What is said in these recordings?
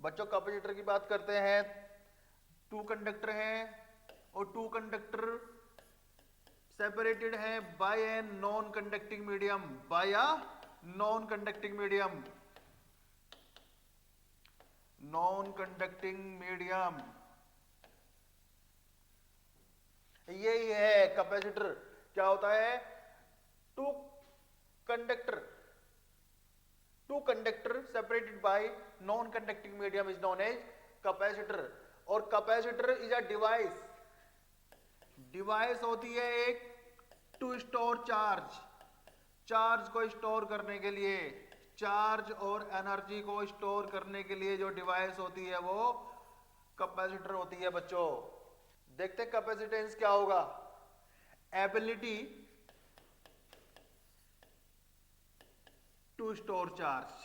बच्चों कैपेसिटर की बात करते हैं, टू कंडक्टर हैं और टू कंडक्टर सेपरेटेड है by a non conducting medium, by a non conducting medium, non conducting medium. यही है कैपेसिटर। क्या होता है? Two conductor, two conductor separated by non conducting medium is known as capacitor. और capacitor is a device, device होती है एक to store charge, charge को स्टोर करने के लिए, चार्ज और एनर्जी को स्टोर करने के लिए जो डिवाइस होती है वो कैपेसिटर होती है बच्चों। देखते हैं कैपेसिटेंस क्या होगा। Ability to store charge,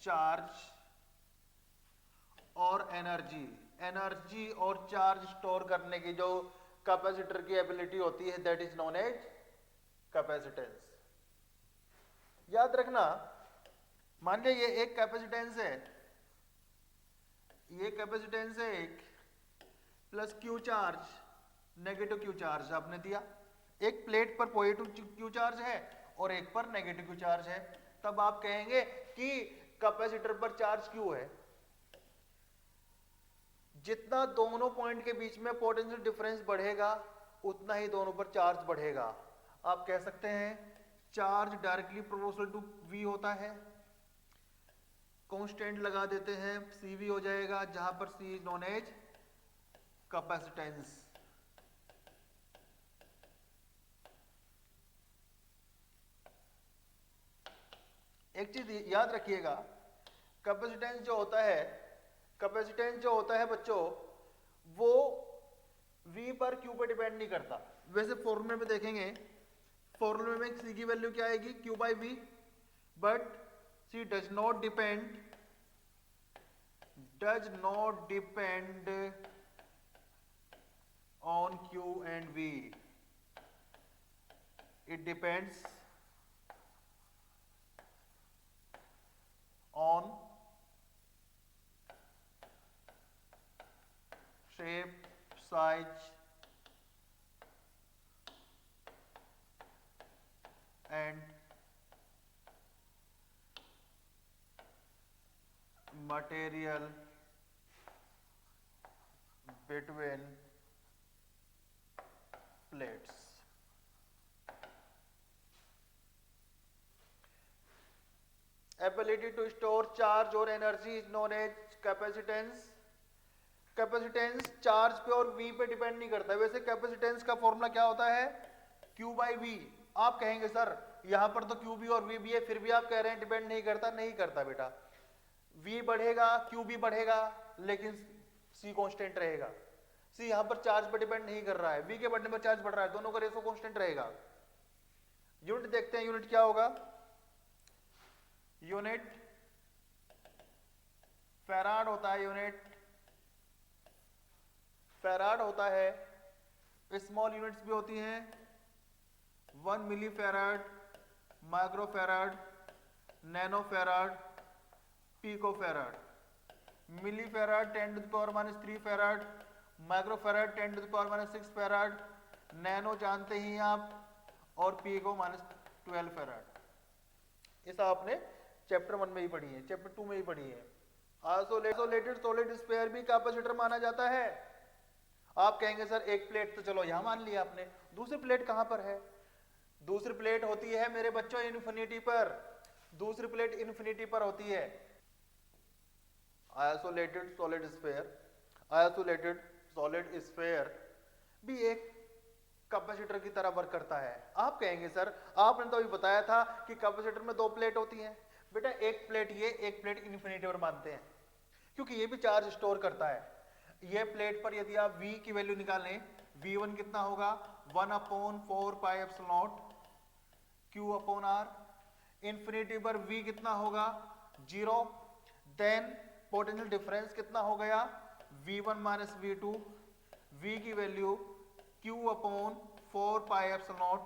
charge और एनर्जी, एनर्जी और चार्ज स्टोर करने की जो कैपेसिटर की एबिलिटी होती है that is known as capacitance. याद रखना, मान लिया ये एक कैपेसिटेंस है, ये कैपेसिटेंस है एक, plus Q charge, negative Q charge आपने दिया। एक प्लेट पर पॉजिटिव क्यू चार्ज है और एक पर नेगेटिव क्यू चार्ज है, तब आप कहेंगे कि कैपेसिटर पर चार्ज क्यू है। जितना दोनों पॉइंट के बीच में पोटेंशियल डिफरेंस बढ़ेगा उतना ही दोनों पर चार्ज बढ़ेगा। आप कह सकते हैं charge directly proportional to V होता है। कांस्टेंट लगा देते हैं, सीवी हो जाएगा, जहां पर सी इज नोन एज कैपेसिटेंस। एक चीज याद रखिएगा, कैपेसिटेंस जो होता है, कैपेसिटेंस जो होता है बच्चों वो V पर Q पर डिपेंड नहीं करता। वैसे फॉर्मूले में देखेंगे, फॉर्मूले में C की वैल्यू क्या आएगी? Q by V, but C does not depend on Q and V, it depends on shape, size and material between plates। ability to store charge और energy is known as capacitance। Capacitance charge पे और V पे depend नहीं करता। वैसे capacitance का formula क्या होता है? Q by V। आप कहेंगे सर यहां पर तो Q भी और V भी है, फिर भी आप कह रहे हैं डिपेंड नहीं करता। नहीं करता बेटा, V बढ़ेगा Q भी बढ़ेगा लेकिन C कांस्टेंट रहेगा। C यहां पर चार्ज पर डिपेंड नहीं कर रहा है, V के बढ़ने पर चार्ज बढ़ रहा है, दोनों का रेशो कांस्टेंट रहेगा। यूनिट देखते हैं, यूनिट क्या होगा? यूनिट फैराड होता है, यूनिट फैराड होता है। स्मॉल यूनिट्स भी होती हैं, 1 milli farad, micro farad, nano farad, pico farad. Milli farad 10 to the power minus 3 farad, micro farad 10 to the power minus 6 farad, nano जानते ही आप, और पीको माइनस 12 फैराड। इस आपने चैप्टर 1 में ही पढ़ी है, चैप्टर 2 में ही पढ़ी है। आइसोलेटेड सॉलिड स्फीयर भी कैपेसिटर माना जाता है। आप कहेंगे सर एक प्लेट तो चलो यहां मान लिया आपने, दूसरी प्लेट कहां पर है? दूसरी प्लेट होती है मेरे बच्चों इन्फिनिटी पर, दूसरी प्लेट इन्फिनिटी पर होती है। Isolated solid sphere, isolated solid sphere भी एक कैपेसिटर की तरह वर्क करता है। आप कहेंगे सर आपने तो अभी बताया था कि कैपेसिटर में दो प्लेट होती हैं। बेटा एक प्लेट ये, एक प्लेट इन्फिनिटी पर मानते हैं, क्योंकि ये भी चार्ज स्टोर करता है। ये प्लेट पर यदि आप V की वैल्यू निकालें, V1 कितना होगा? 1/4 पाई epsilon not Q upon R। Infinity पर V कितना होगा? 0। देन पोटेंशियल डिफरेंस कितना हो गया? V1 minus V2। V की value Q upon 4 pi epsilon naught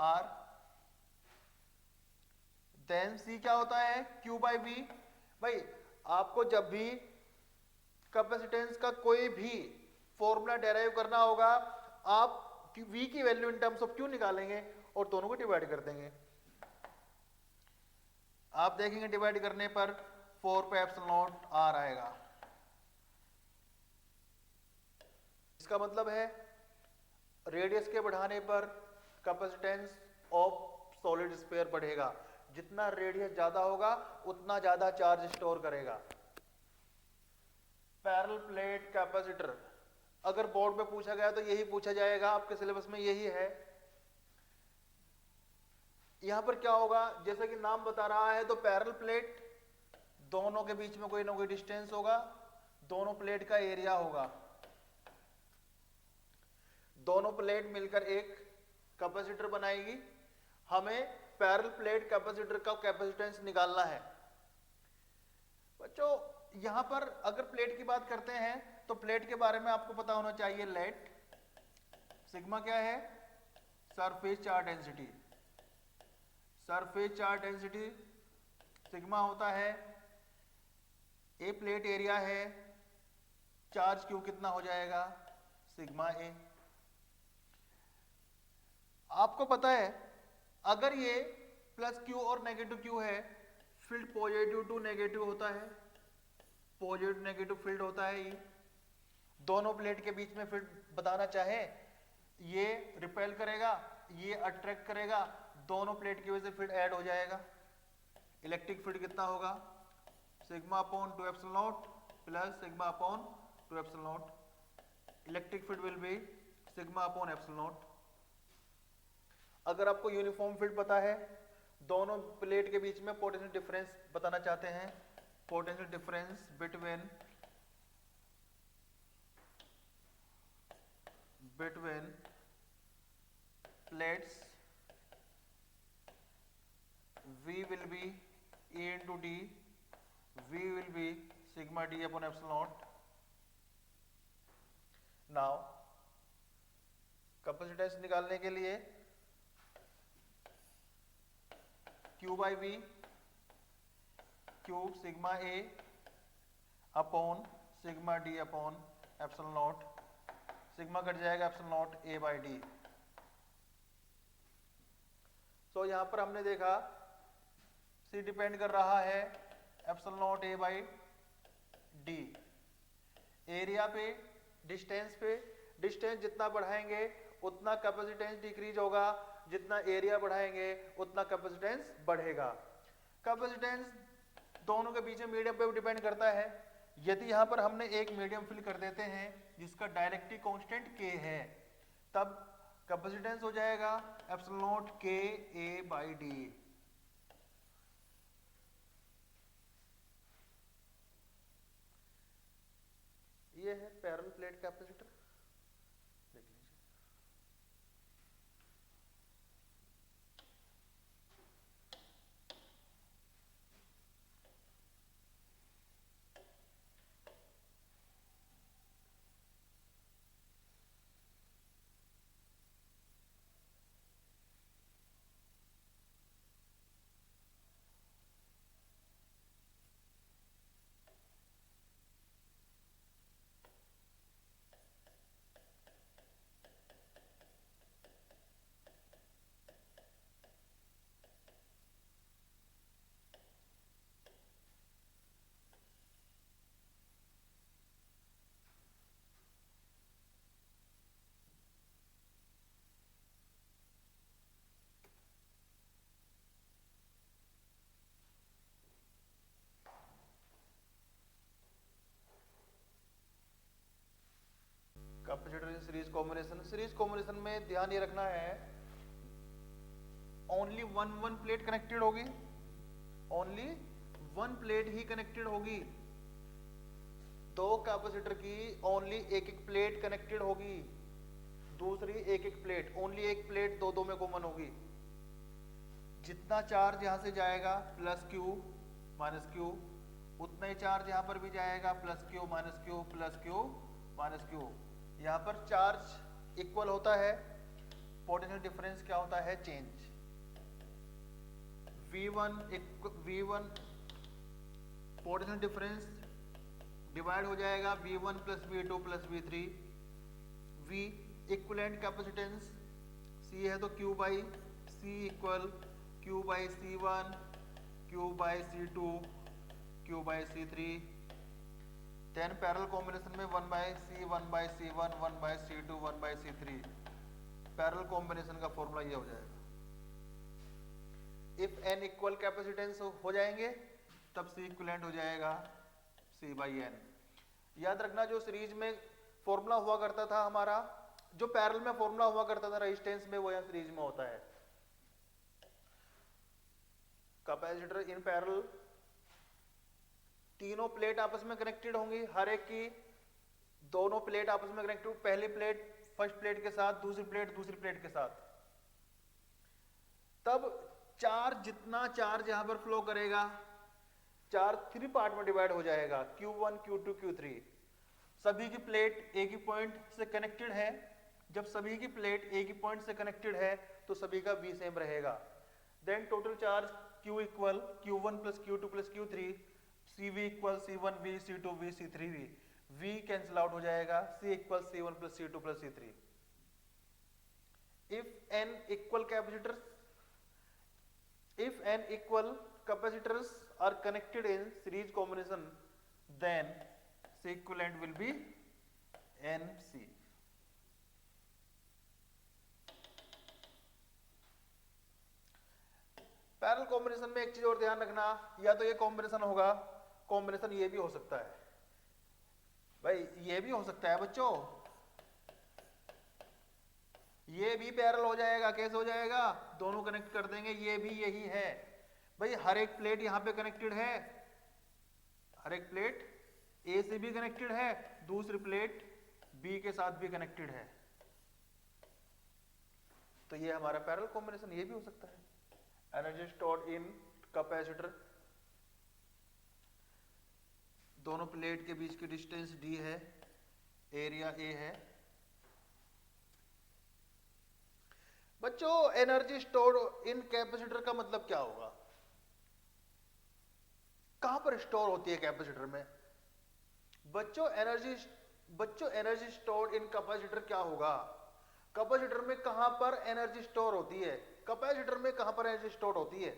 R। Then C क्या होता है, Q बाई वी। भाई आपको जब भी कैपेसिटेंस का कोई भी फॉर्मूला डेराइव करना होगा, आप V की value in terms of Q निकालेंगे और दोनों को डिवाइड कर देंगे। आप देखेंगे डिवाइड करने पर 4 पे एप्सिलॉन नॉट R आएगा। इसका मतलब है रेडियस के बढ़ाने पर कैपेसिटेंस ऑफ सॉलिड स्फीयर बढ़ेगा। जितना रेडियस ज्यादा होगा उतना ज्यादा चार्ज स्टोर करेगा। पैरेलल प्लेट कैपेसिटर अगर बोर्ड में पूछा गया तो यही पूछा जाएगा, आपके सिलेबस में यही है। यहां पर क्या होगा, जैसे कि नाम बता रहा है, तो पैरेलल प्लेट, दोनों के बीच में कोई ना कोई डिस्टेंस होगा, दोनों प्लेट का एरिया होगा, दोनों प्लेट मिलकर एक कैपेसिटर बनाएगी। हमें पैरेलल प्लेट कैपेसिटर का कैपेसिटेंस निकालना है। बच्चों यहां पर अगर प्लेट की बात करते हैं तो प्लेट के बारे में आपको पता होना चाहिए, लेट सिग्मा क्या है, surface charge density. Surface charge density sigma होता है, ए प्लेट एरिया है, चार्ज क्यू कितना हो जाएगा, सिग्मा ए। आपको पता है अगर ये प्लस क्यू और नेगेटिव क्यू है, फील्ड पॉजिटिव टू नेगेटिव होता है, पॉजिटिव नेगेटिव फील्ड होता है। ये दोनों प्लेट के बीच में फील्ड बताना चाहे, ये रिपेल करेगा, ये अट्रैक्ट करेगा, दोनों प्लेट की वजह से फील्ड ऐड हो जाएगा। इलेक्ट्रिक फील्ड कितना होगा, sigma upon 2 epsilon not plus sigma upon 2 epsilon not. Electric field will be sigma upon epsilon not. अगर आपको यूनिफॉर्म फील्ड पता है, दोनों प्लेट के बीच में पोटेंशियल डिफरेंस बताना चाहते हैं, potential difference between plates, V will be A into D, V will be sigma D upon epsilon naught. Now capacitance निकालने के लिए Q by V, Q sigma A upon sigma D upon epsilon naught. Sigma cut जाएगा, epsilon naught A by D। तो यहां पर हमने देखा C depend कर रहा है epsilon naught A by D। Area पे, डिस्टेंस पे, डिस्टेंस जितना बढ़ाएंगे उतना कैपेसिटेंस डिक्रीज होगा, जितना एरिया बढ़ाएंगे उतना कैपेसिटेंस बढ़ेगा। कैपेसिटेंस दोनों के बीच में मीडियम पे डिपेंड करता है। यदि यहां पर हमने एक मीडियम फिल कर देते हैं जिसका डायरेक्टिव कांस्टेंट K है, तब कैपेसिटेंस हो जाएगा epsilon not K A by D। ये है पैरेलल प्लेट कैपेसिटर, देख लीजिए। Capacitor in series combination, series combination में ध्यान ये रखना है ओनली वन प्लेट कनेक्टेड होगी, ओनली वन प्लेट ही कनेक्टेड होगी। दो कैपेसिटर की ओनली एक एक प्लेट कनेक्टेड होगी, दूसरी एक एक प्लेट, ओनली एक प्लेट दो दो में कॉमन होगी। जितना चार्ज यहां से जाएगा प्लस क्यू माइनस क्यू, उतना ही चार्ज यहां पर भी जाएगा plus Q minus Q plus Q minus Q. यहां पर चार्ज इक्वल होता है, पोटेंशियल डिफरेंस क्या होता है, change. V1 potential difference divide हो जाएगा V1 plus V2 plus V3। V equivalent capacitance C है तो Q by C equal Q by C1 Q by C2 Q by C3। Then parallel combination में 1 by C 1 by C1 1 by C2 1 by C3। Parallel combination का formula ये हो जाएगा। If n equal capacitance हो जाएंगे तब C equivalent हो जाएगा C बाई n। याद रखना जो सीरीज में फॉर्मूला हुआ करता था हमारा, जो पैरेलल में फॉर्मूला हुआ करता था रेजिस्टेंस में, वो यहां सीरीज में होता है। कैपेसिटर इन पैरेलल, तीनों प्लेट आपस में कनेक्टेड होंगी, हर एक की दोनों प्लेट आपस में कनेक्टेड, पहली प्लेट फर्स्ट प्लेट के साथ, दूसरी प्लेट दूसरी प्लेट के साथ। तब चार्ज, जितना चार्ज यहां पर फ्लो करेगा, चार्ज 3 पार्ट में डिवाइड हो जाएगा, Q1 Q2 Q3। सभी की प्लेट एक ही पॉइंट से कनेक्टेड है। जब सभी की प्लेट एक ही पॉइंट से कनेक्टेड है तो सभी का V सेम रहेगा। Then total charge Q equal Q1 plus Q2 plus Q3, CV equal C1V C2 V C3V। V cancel out हो जाएगा, C equal C1 plus C2 plus C3। If n capacitors are connected in series combination, then C equivalent will be NC। Parallel combination में एक चीज और ध्यान रखना, या तो ये कॉम्बिनेशन होगा, कॉम्बिनेशन ये भी हो सकता है भाई, ये भी हो सकता है बच्चों, ये भी पैरेलल हो जाएगा। कैसे हो जाएगा? दोनों कनेक्ट कर देंगे, ये भी यही है भाई। हर एक प्लेट यहां पे कनेक्टेड है, हर एक प्लेट ए से भी कनेक्टेड है, दूसरी प्लेट बी के साथ भी कनेक्टेड है, तो ये हमारा पैरेलल कॉम्बिनेशन ये भी हो सकता है। एनर्जी स्टोर्ड इन कैपेसिटर, दोनों प्लेट के बीच की डिस्टेंस d है, एरिया a है। बच्चों एनर्जी स्टोर्ड इन कैपेसिटर का मतलब क्या होगा? कहां पर स्टोर होती है कैपेसिटर में? बच्चों एनर्जी स्टोर्ड इन कैपेसिटर क्या होगा? कैपेसिटर में कहां पर एनर्जी स्टोर होती है? कैपेसिटर में कहां पर एनर्जी स्टोर होती है?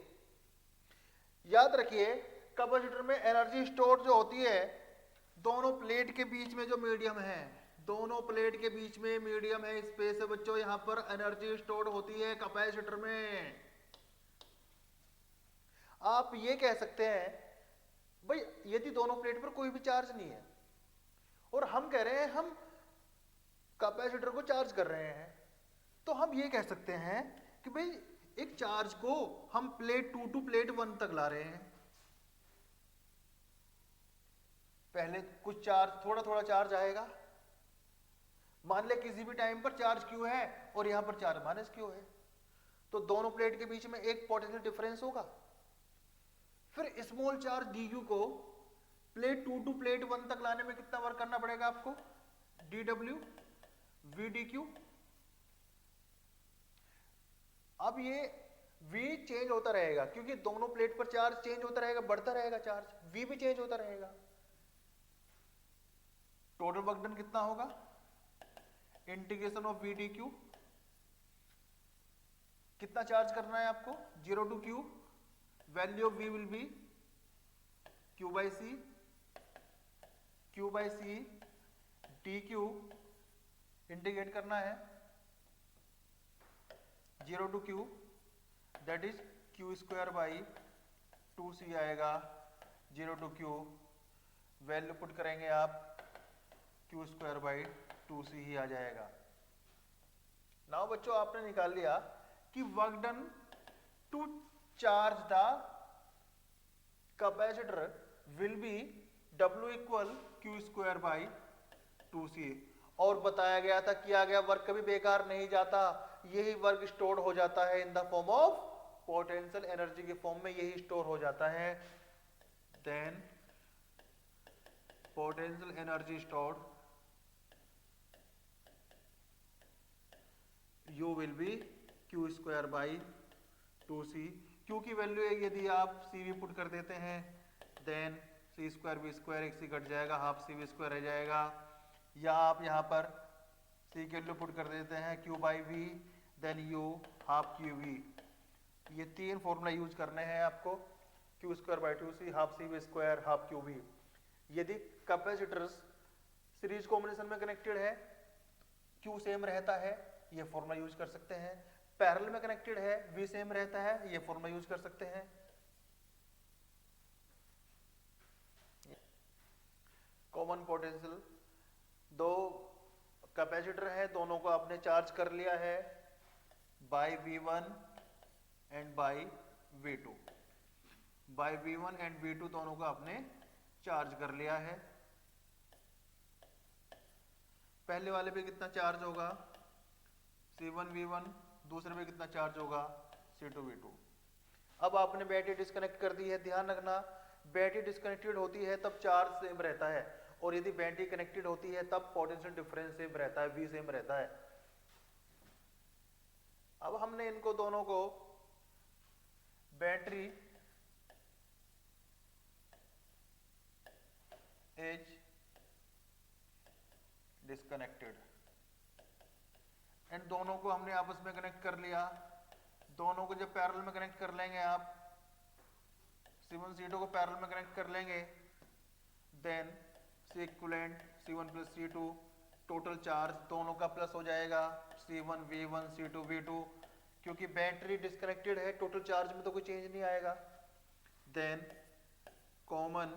याद रखिए, कैपेसिटर में एनर्जी स्टोर जो होती है, दोनों प्लेट के बीच में जो मीडियम है, दोनों प्लेट के बीच में मीडियम है, स्पेस है बच्चों, यहां पर एनर्जी स्टोर होती है कैपेसिटर में। आप ये कह सकते हैं भाई यदि दोनों प्लेट पर कोई भी चार्ज नहीं है और हम कह रहे हैं हम कैपेसिटर को चार्ज कर रहे हैं, तो हम ये कह सकते हैं कि भाई एक चार्ज को हम प्लेट 2 टू प्लेट 1 तक ला रहे हैं। पहले कुछ चार्ज, थोड़ा थोड़ा चार्ज आएगा, मान ले किसी भी टाइम पर चार्ज Q है और यहां पर चार्ज माइनस Q है, तो दोनों प्लेट के बीच में एक पोटेंशियल डिफरेंस होगा। फिर स्मॉल चार्ज dQ को प्लेट 2 टू प्लेट 1 तक लाने में कितना वर्क करना पड़ेगा आपको? dW VdQ। अब ये V चेंज होता रहेगा क्योंकि दोनों प्लेट पर चार्ज चेंज होता रहेगा, बढ़ता रहेगा चार्ज, V भी चेंज होता रहेगा। टोटल वर्क डन कितना होगा? Integration of VdQ। कितना चार्ज करना है आपको? 0 to Q, value of V will be Q by C, Q by C dQ, integrate करना है 0 to Q, that is Q square by 2C आएगा 0 टू Q, वैल्यू पुट करेंगे आप Q square by 2C ही आ जाएगा। Now बच्चों आपने निकाल लिया कि work done to charge the capacitor will be W equal Q square by 2C, और बताया गया था, किया गया वर्क कभी बेकार नहीं जाता, यही वर्क स्टोर हो जाता है in the form of potential energy के फॉर्म में यही स्टोर हो जाता है। Then potential energy stored U will be Q square by 2C, Q की वैल्यू यदि आप CV पुट कर देते हैं then C square V square एक सी घट जाएगा, हाफ सी वी स्क्वायर रह जाएगा, या आप यहाँ पर C की वैल्यू पुट कर देते हैं Q by V then U half Q V. ये तीन फॉर्मूला यूज करने हैं आपको, Q square by two C, half C V square, half Q V. यदि कैपेसिटर्स सीरीज कॉम्बिनेशन में कनेक्टेड है, क्यू सेम रहता है, ये फॉर्मूला यूज कर सकते हैं। पैरेलल में कनेक्टेड है, वी सेम रहता है, ये फॉर्मूला यूज कर सकते हैं। कॉमन पोटेंशियल, दो कैपेसिटर है, दोनों को आपने चार्ज कर लिया है by V1 and by V2, by V1 and V2 दोनों को आपने चार्ज कर लिया है। पहले वाले पे कितना चार्ज होगा C1 V1, दूसरे पे कितना चार्ज होगा C2 V2। अब आपने बैटरी डिस्कनेक्ट कर दी है, ध्यान रखना बैटरी डिस्कनेक्टेड होती है तब चार्ज सेम रहता है, और यदि बैटरी कनेक्टेड होती है तब पोटेंशियल डिफरेंस सेम रहता है, V सेम रहता है। अब हमने इनको दोनों को बैटरी इज डिस्कनेक्टेड एंड दोनों को हमने आपस में कनेक्ट कर लिया। दोनों को जब पैरेलल में कनेक्ट कर लेंगे, आप C1 C2 को पैरेलल में कनेक्ट कर लेंगे then C equivalent C1 plus C2, total charge दोनों का प्लस हो जाएगा C1 V1 C2 V2, क्योंकि बैटरी डिस्कनेक्टेड है, टोटल चार्ज में तो कोई चेंज नहीं आएगा। देन कॉमन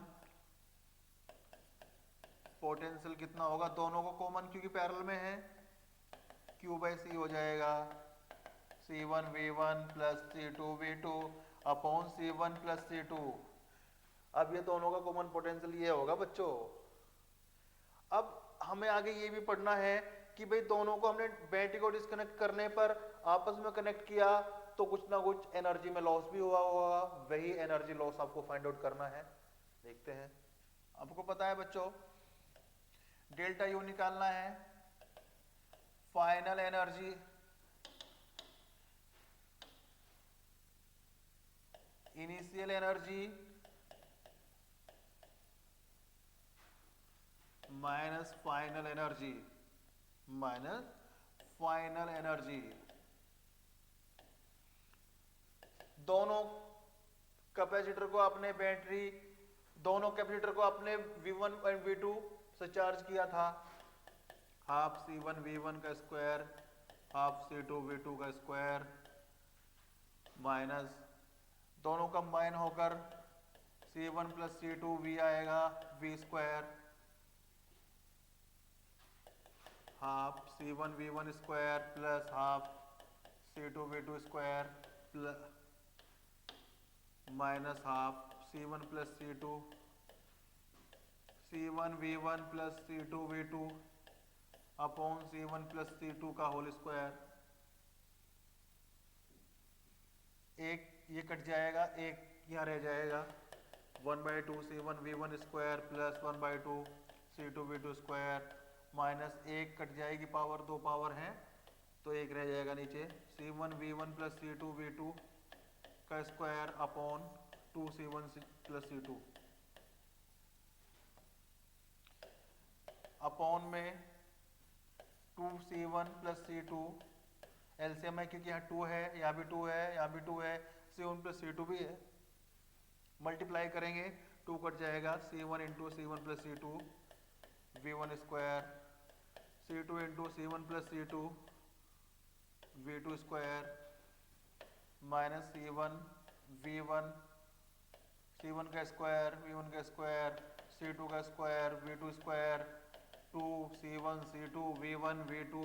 पोटेंशियल कितना होगा, दोनों को कॉमन क्योंकि पैरेलल में है, Q बाई सी हो जाएगा C1 V1 plus C2 V2 upon C1 plus C2। अब ये दोनों का कॉमन पोटेंशियल ये होगा बच्चों। अब हमें आगे ये भी पढ़ना है कि भाई दोनों को हमने बैटरी को डिस्कनेक्ट करने पर आपस में कनेक्ट किया तो कुछ ना कुछ एनर्जी में लॉस भी हुआ होगा, वही एनर्जी लॉस आपको फाइंड आउट करना है। देखते हैं, आपको पता है बच्चों डेल्टा यू निकालना है, final energy initial energy minus final energy, minus final energy. दोनों कैपेसिटर को आपने बैटरी, दोनों कैपेसिटर को आपने V1 एंड V2 से चार्ज किया था, हाफ C1 V1 का स्क्वायर हाफ C2 V2 का स्क्वायर माइनस दोनों कंबाइन होकर C1 प्लस C2 V आएगा V square half C1 V1 square plus half C2 V2 square plus minus half C1 plus C2 C1 V1 plus C2 V2 upon C1 plus C2 का whole square. एक ये cut जाएगा, एक यहाँ रह जाएगा 1/2 C1 V1 square plus 1/2 C2 V2 square minus एक cut जाएगी, पावर दो पावर हैं तो एक रह जाएगा नीचे C1 V1 plus C2 V2 का square upon 2 C1 plus C2 upon में 2 C1 प्लस C2 एलसीएम है क्योंकि यहाँ 2 है, यहाँ भी 2 है, यहाँ भी 2 है, C1 प्लस C2 भी है, मल्टीप्लाई करेंगे 2 कट जाएगा C1 into C1 plus C2 V1 square C2 into C1 plus C2 V2 square minus C1 V1 C1 का स्क्वायर V1 का स्क्वायर C2 का square V2 square 2 C1 C2 V1 V2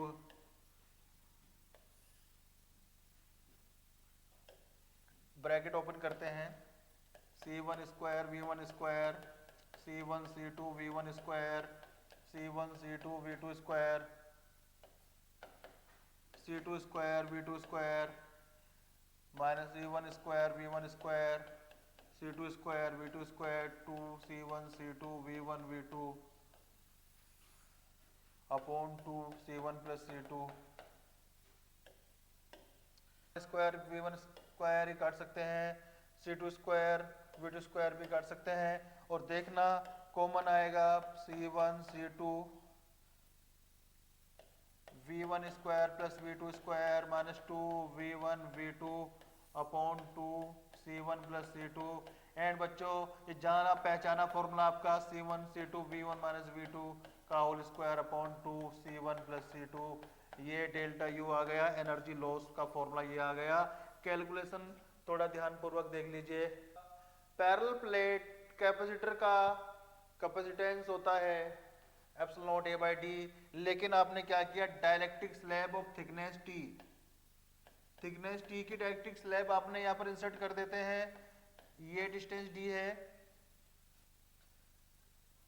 bracket open करते हैं C1 square V1 square C1 C2 V1 square C1 C2 V2 square C2 square V2 square minus C1 square V1 square C2 square V2 square 2 C1 C2 V1 V2 upon 2 C1 plus C2 square V1 square ही काट सकते हैं C2 square V2 square भी काट सकते हैं। और देखना कॉमन आएगा C1 C2 V1 square plus V2 square minus 2 V1 V2 upon 2 C1 plus C2। And बच्चों ये जाना पहचाना फॉर्मूला आपका C1 C2 V1 minus V2 का whole square upon 2 C1 plus C2। ये डेल्टा U आ गया, एनर्जी लॉस का formula ये आ गया। कैलकुलेशन थोड़ा ध्यान पूर्वक देख लीजिए। पैरेलल प्लेट कैपेसिटर का कैपेसिटेंस होता है epsilon naught A by D, लेकिन आपने क्या किया, dielectric slab of thickness T, thickness T की डाइलेक्ट्रिक स्लैब आपने यहाँ पर इंसर्ट कर देते हैं। ये डिस्टेंस D है।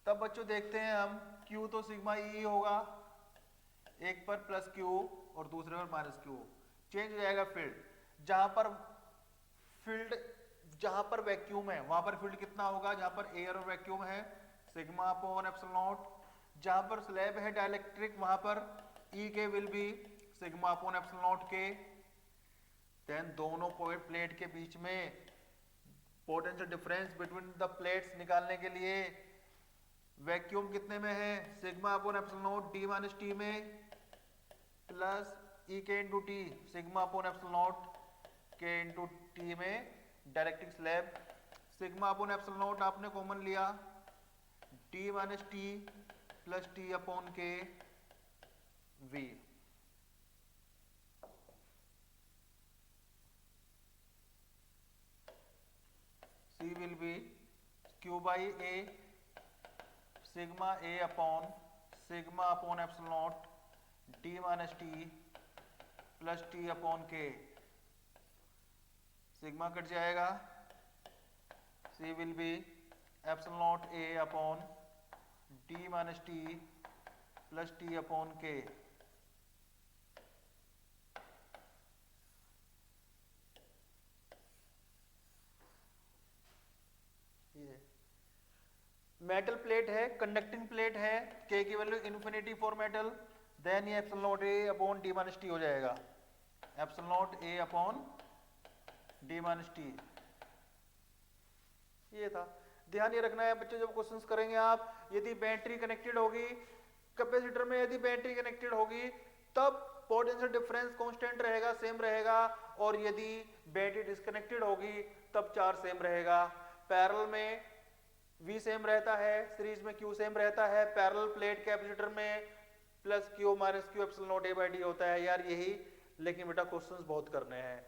तब बच्चों देखते हैं हम Q तो सिग्मा E होगा, एक पर प्लस Q और दूसरे पर माइनस Q। चेंज हो जाएगा फील्ड। जहां पर वैक्यूम है वहां पर फील्ड कितना होगा, जहां पर एयर और वैक्यूम है सिग्मा अपॉन एप्सिलॉन नॉट। जहां पर स्लैब है डाइलेक्ट्रिक वहां पर E के will be sigma upon epsilon not के। देन दोनों प्लेट के बीच में potential difference between the plates निकालने के लिए वैक्यूम कितने में है, sigma upon epsilon naught D minus T में प्लस E के into T sigma upon epsilon not के इंटू T में dielectric slab. Sigma upon epsilon not आपने कॉमन लिया, D minus T plus T upon के V। C will be Q by A sigma A upon sigma upon epsilon naught D minus T plus T upon K. Sigma cut जाएगा, C will be epsilon naught A upon D minus T plus T upon K. Metal plate है, conducting plate है, K की वैल्यू infinity for metal. Then ये epsilon naught A upon D minus T हो जाएगा, epsilon naught A upon D minus T। ये था। ध्यान ये रखना है बच्चों जब क्वेश्चंस करेंगे आप, यदि बैटरी कनेक्टेड होगी कैपेसिटर में, यदि बैटरी कनेक्टेड होगी तब पोटेंशियल डिफरेंस कांस्टेंट रहेगा, सेम रहेगा। और यदि बैटरी डिस्कनेक्टेड होगी तब चार्ज सेम रहेगा। पैरेलल में V सेम रहता है, सीरीज में Q सेम रहता है। पैरेलल प्लेट कैपेसिटर में plus Q minus Q epsilon naught A by D होता है। यार यही, लेकिन बेटा क्वेश्चंस बहुत करने हैं।